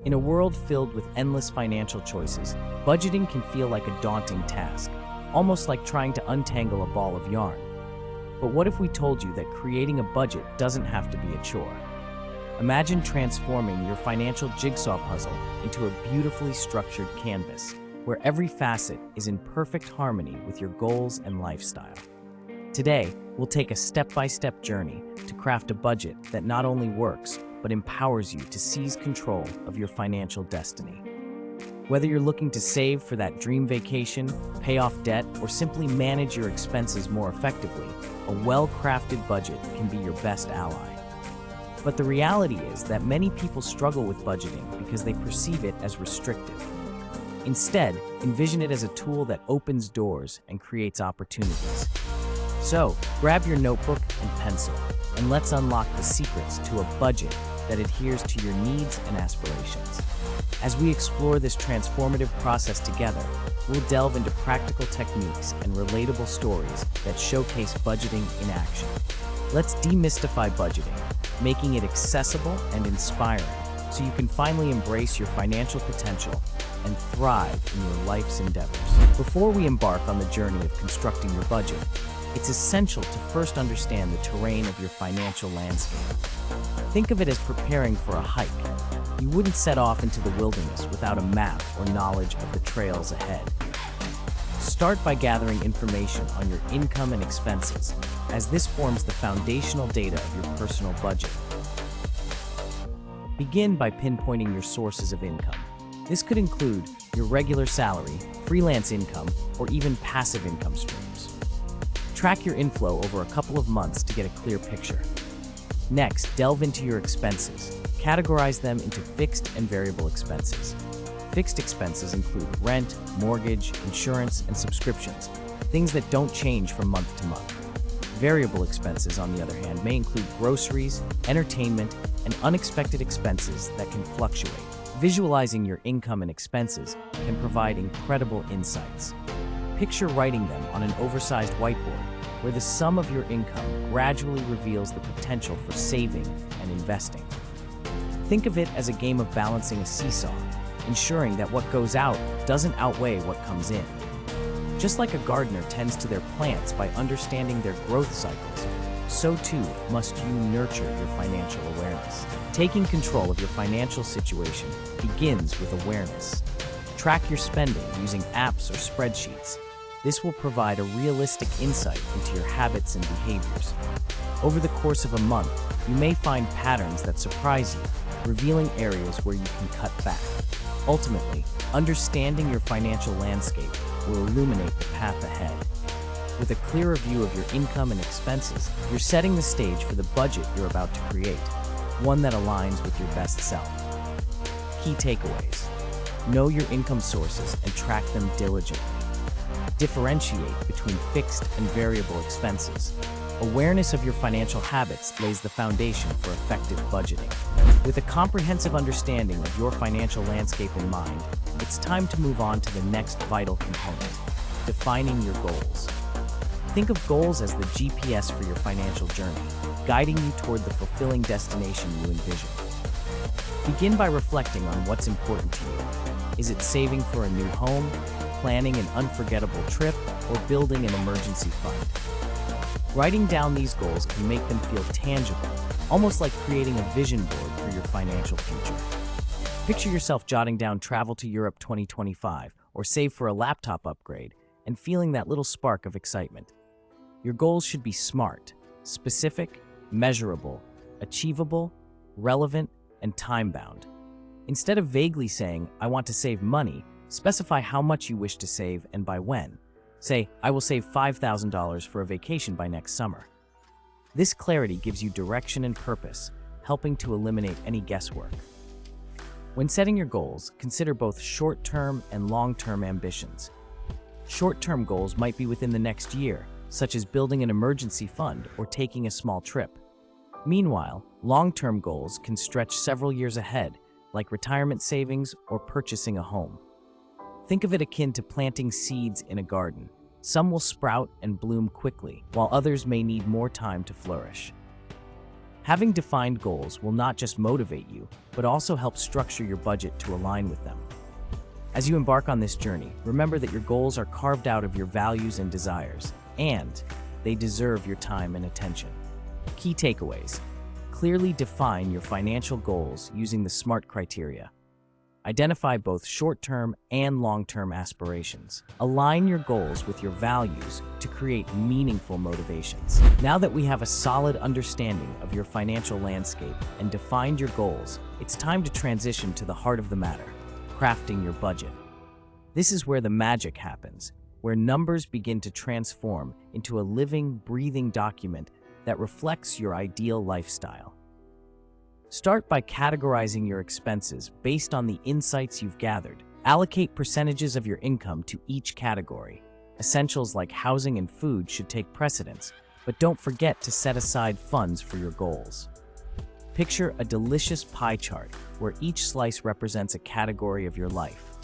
In a world filled with endless financial choices, budgeting can feel like a daunting task, almost like trying to untangle a ball of yarn. But what if we told you that creating a budget doesn't have to be a chore? Imagine transforming your financial jigsaw puzzle into a beautifully structured canvas, where every facet is in perfect harmony with your goals and lifestyle. Today, we'll take a step-by-step journey to craft a budget that not only works, but empowers you to seize control of your financial destiny. Whether you're looking to save for that dream vacation, pay off debt, or simply manage your expenses more effectively, a well-crafted budget can be your best ally. But the reality is that many people struggle with budgeting because they perceive it as restrictive. Instead, envision it as a tool that opens doors and creates opportunities. So, grab your notebook and pencil, and let's unlock the secrets to a budget that adheres to your needs and aspirations. As we explore this transformative process together, we'll delve into practical techniques and relatable stories that showcase budgeting in action. Let's demystify budgeting, making it accessible and inspiring so you can finally embrace your financial potential and thrive in your life's endeavors. Before we embark on the journey of constructing your budget, it's essential to first understand the terrain of your financial landscape. Think of it as preparing for a hike. You wouldn't set off into the wilderness without a map or knowledge of the trails ahead. Start by gathering information on your income and expenses, as this forms the foundational data of your personal budget. Begin by pinpointing your sources of income. This could include your regular salary, freelance income, or even passive income streams. Track your inflow over a couple of months to get a clear picture. Next, delve into your expenses. Categorize them into fixed and variable expenses. Fixed expenses include rent, mortgage, insurance, and subscriptions, things that don't change from month to month. Variable expenses, on the other hand, may include groceries, entertainment, and unexpected expenses that can fluctuate. Visualizing your income and expenses can provide incredible insights. Picture writing them on an oversized whiteboard, where the sum of your income gradually reveals the potential for saving and investing. Think of it as a game of balancing a seesaw, ensuring that what goes out doesn't outweigh what comes in. Just like a gardener tends to their plants by understanding their growth cycles, so too must you nurture your financial awareness. Taking control of your financial situation begins with awareness. Track your spending using apps or spreadsheets. This will provide a realistic insight into your habits and behaviors. Over the course of a month, you may find patterns that surprise you, revealing areas where you can cut back. Ultimately, understanding your financial landscape will illuminate the path ahead. With a clearer view of your income and expenses, you're setting the stage for the budget you're about to create, one that aligns with your best self. Key takeaways: know your income sources and track them diligently. Differentiate between fixed and variable expenses. Awareness of your financial habits lays the foundation for effective budgeting. With a comprehensive understanding of your financial landscape in mind, it's time to move on to the next vital component: defining your goals. Think of goals as the GPS for your financial journey, guiding you toward the fulfilling destination you envision. Begin by reflecting on what's important to you. Is it saving for a new home, planning an unforgettable trip, or building an emergency fund? Writing down these goals can make them feel tangible, almost like creating a vision board for your financial future. Picture yourself jotting down travel to Europe 2025 or save for a laptop upgrade and feeling that little spark of excitement. Your goals should be smart, specific, measurable, achievable, relevant, and time-bound. Instead of vaguely saying, "I want to save money," specify how much you wish to save and by when. Say, "I will save $5,000 for a vacation by next summer." This clarity gives you direction and purpose, helping to eliminate any guesswork. When setting your goals, consider both short-term and long-term ambitions. Short-term goals might be within the next year, such as building an emergency fund or taking a small trip. Meanwhile, long-term goals can stretch several years ahead, like retirement savings or purchasing a home. Think of it akin to planting seeds in a garden. Some will sprout and bloom quickly, while others may need more time to flourish. Having defined goals will not just motivate you, but also help structure your budget to align with them. As you embark on this journey, remember that your goals are carved out of your values and desires, and they deserve your time and attention. Key takeaways. Clearly define your financial goals using the SMART criteria. Identify both short-term and long-term aspirations. Align your goals with your values to create meaningful motivations. Now that we have a solid understanding of your financial landscape and defined your goals, it's time to transition to the heart of the matter, crafting your budget. This is where the magic happens, where numbers begin to transform into a living, breathing document that reflects your ideal lifestyle. Start by categorizing your expenses based on the insights you've gathered. Allocate percentages of your income to each category. Essentials like housing and food should take precedence, but don't forget to set aside funds for your goals. Picture a delicious pie chart where each slice represents a category of your life,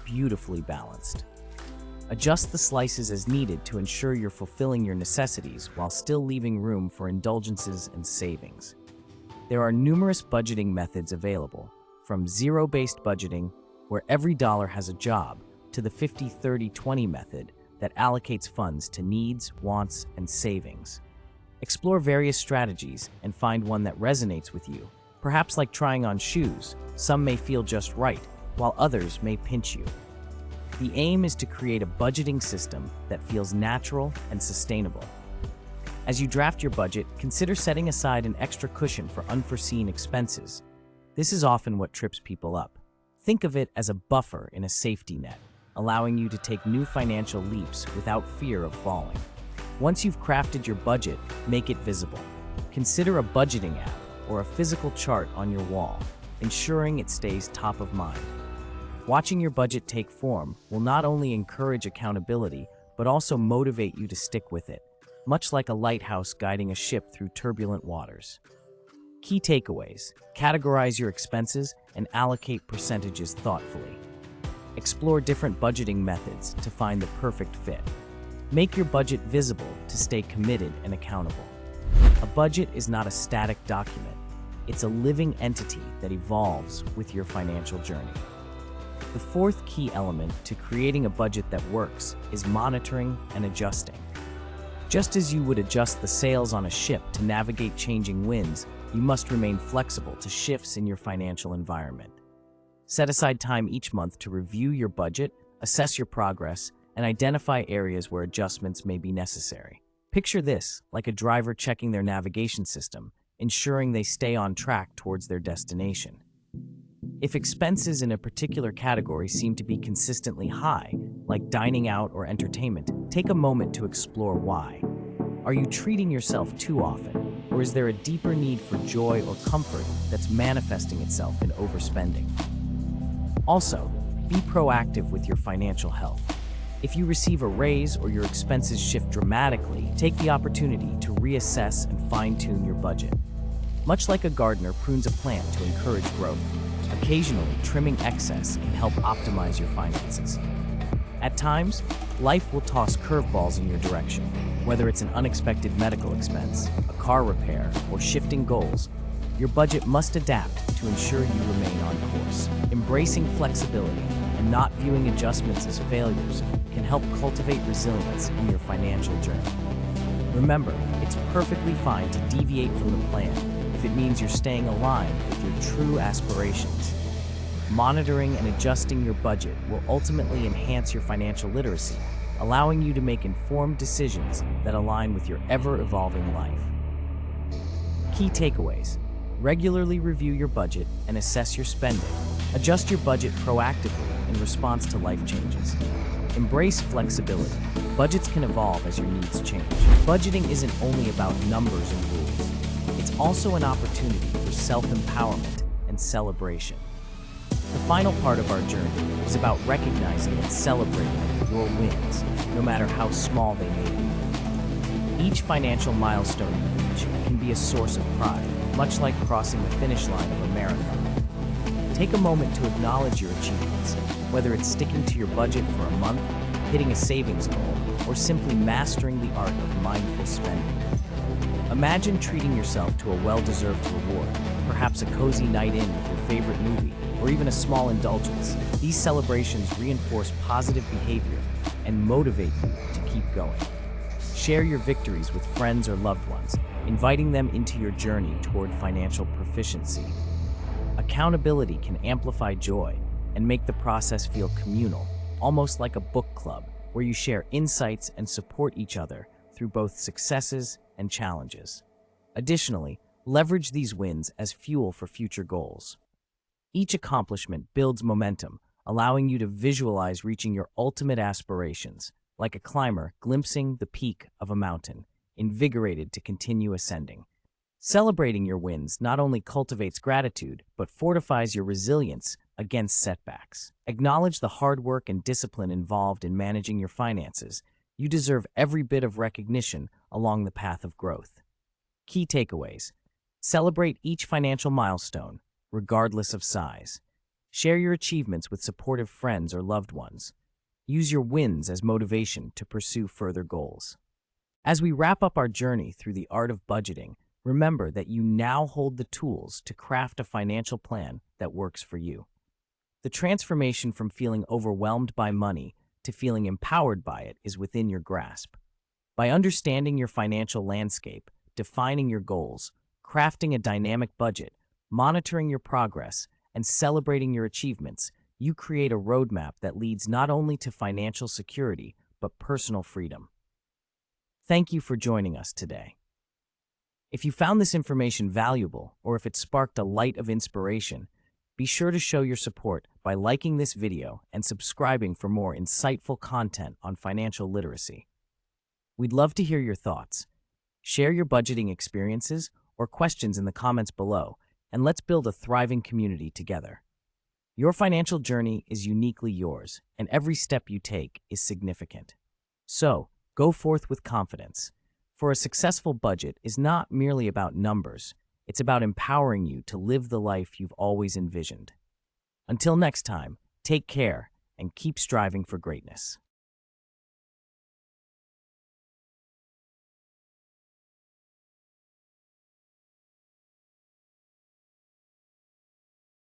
beautifully balanced. Adjust the slices as needed to ensure you're fulfilling your necessities while still leaving room for indulgences and savings. There are numerous budgeting methods available, from zero-based budgeting, where every dollar has a job, to the 50-30-20 method that allocates funds to needs, wants, and savings. Explore various strategies and find one that resonates with you. Perhaps like trying on shoes, some may feel just right, while others may pinch you. The aim is to create a budgeting system that feels natural and sustainable. As you draft your budget, consider setting aside an extra cushion for unforeseen expenses. This is often what trips people up. Think of it as a buffer in a safety net, allowing you to take new financial leaps without fear of falling. Once you've crafted your budget, make it visible. Consider a budgeting app or a physical chart on your wall, ensuring it stays top of mind. Watching your budget take form will not only encourage accountability, but also motivate you to stick with it, much like a lighthouse guiding a ship through turbulent waters. Key takeaways: categorize your expenses and allocate percentages thoughtfully. Explore different budgeting methods to find the perfect fit. Make your budget visible to stay committed and accountable. A budget is not a static document. It's a living entity that evolves with your financial journey. The fourth key element to creating a budget that works is monitoring and adjusting. Just as you would adjust the sails on a ship to navigate changing winds, you must remain flexible to shifts in your financial environment. Set aside time each month to review your budget, assess your progress, and identify areas where adjustments may be necessary. Picture this like a driver checking their navigation system, ensuring they stay on track towards their destination. If expenses in a particular category seem to be consistently high, like dining out or entertainment, take a moment to explore why. Are you treating yourself too often, or is there a deeper need for joy or comfort that's manifesting itself in overspending? Also, be proactive with your financial health. If you receive a raise or your expenses shift dramatically, take the opportunity to reassess and fine-tune your budget. Much like a gardener prunes a plant to encourage growth, occasionally trimming excess can help optimize your finances. At times, life will toss curveballs in your direction. Whether it's an unexpected medical expense, a car repair, or shifting goals, your budget must adapt to ensure you remain on course. Embracing flexibility and not viewing adjustments as failures can help cultivate resilience in your financial journey. Remember, it's perfectly fine to deviate from the plan if it means you're staying aligned with your true aspirations. Monitoring and adjusting your budget will ultimately enhance your financial literacy, allowing you to make informed decisions that align with your ever-evolving life. Key takeaways: regularly review your budget and assess your spending. Adjust your budget proactively in response to life changes. Embrace flexibility. Budgets can evolve as your needs change. Budgeting isn't only about numbers and rules. It's also an opportunity for self-empowerment and celebration. The final part of our journey is about recognizing and celebrating your wins, no matter how small they may be. Each financial milestone you reach can be a source of pride, much like crossing the finish line of a marathon. Take a moment to acknowledge your achievements, whether it's sticking to your budget for a month, hitting a savings goal, or simply mastering the art of mindful spending. Imagine treating yourself to a well-deserved reward, perhaps a cozy night in with your favorite movie, or even a small indulgence. These celebrations reinforce positive behavior and motivate you to keep going. Share your victories with friends or loved ones, inviting them into your journey toward financial proficiency. Accountability can amplify joy and make the process feel communal, almost like a book club where you share insights and support each other through both successes and challenges. Additionally, leverage these wins as fuel for future goals. Each accomplishment builds momentum, allowing you to visualize reaching your ultimate aspirations, like a climber glimpsing the peak of a mountain, invigorated to continue ascending. Celebrating your wins not only cultivates gratitude, but fortifies your resilience against setbacks. Acknowledge the hard work and discipline involved in managing your finances. You deserve every bit of recognition along the path of growth. Key takeaways: celebrate each financial milestone, regardless of size. Share your achievements with supportive friends or loved ones. Use your wins as motivation to pursue further goals. As we wrap up our journey through the art of budgeting, remember that you now hold the tools to craft a financial plan that works for you. The transformation from feeling overwhelmed by money to feeling empowered by it is within your grasp. By understanding your financial landscape, defining your goals, crafting a dynamic budget, monitoring your progress, and celebrating your achievements, you create a roadmap that leads not only to financial security, but personal freedom. Thank you for joining us today. If you found this information valuable, or if it sparked a light of inspiration, be sure to show your support by liking this video and subscribing for more insightful content on financial literacy. We'd love to hear your thoughts. Share your budgeting experiences or questions in the comments below, and let's build a thriving community together. Your financial journey is uniquely yours, and every step you take is significant. So, go forth with confidence. For a successful budget is not merely about numbers, it's about empowering you to live the life you've always envisioned. Until next time, take care and keep striving for greatness.